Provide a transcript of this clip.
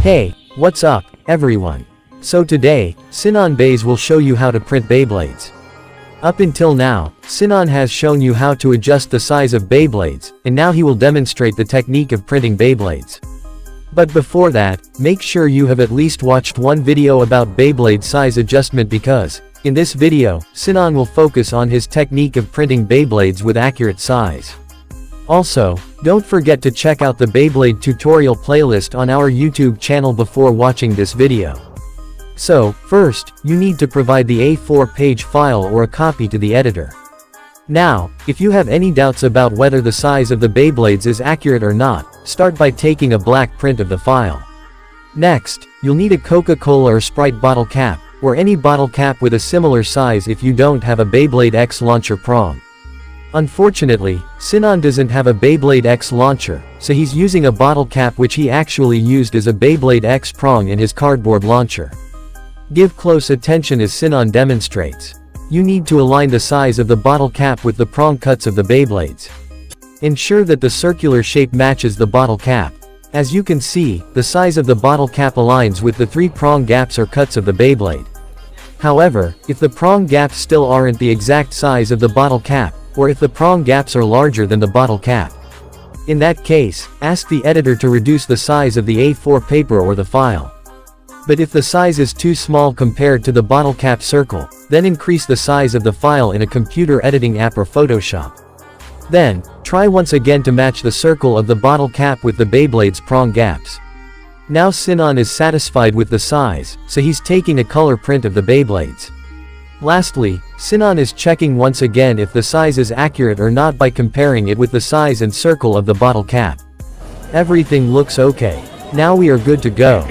Hey, what's up, everyone? So today, Sinan Bays will show you how to print Beyblades. Up until now, Sinan has shown you how to adjust the size of Beyblades, and now he will demonstrate the technique of printing Beyblades. But before that, make sure you have at least watched one video about Beyblade size adjustment because, in this video, Sinan will focus on his technique of printing Beyblades with accurate size. Also, don't forget to check out the Beyblade tutorial playlist on our YouTube channel before watching this video. So, first, you need to provide the A4 page file or a copy to the editor. Now, if you have any doubts about whether the size of the Beyblades is accurate or not, start by taking a black print of the file. Next, you'll need a Coca-Cola or Sprite bottle cap, or any bottle cap with a similar size if you don't have a Beyblade X launcher prong. Unfortunately, Sinan doesn't have a Beyblade X launcher, so he's using a bottle cap which he actually used as a Beyblade X prong in his cardboard launcher. Give close attention as Sinan demonstrates. You need to align the size of the bottle cap with the prong cuts of the Beyblades. Ensure that the circular shape matches the bottle cap. As you can see, the size of the bottle cap aligns with the 3 prong gaps or cuts of the Beyblade. However, if the prong gaps still aren't the exact size of the bottle cap, or if the prong gaps are larger than the bottle cap, in that case, ask the editor to reduce the size of the A4 paper or the file. But if the size is too small compared to the bottle cap circle, then increase the size of the file in a computer editing app or Photoshop. Then, try once again to match the circle of the bottle cap with the Beyblade's prong gaps. Now Sinan is satisfied with the size, so he's taking a color print of the Beyblades. Lastly, Sinan is checking once again if the size is accurate or not by comparing it with the size and circle of the bottle cap. Everything looks okay. Now we are good to go.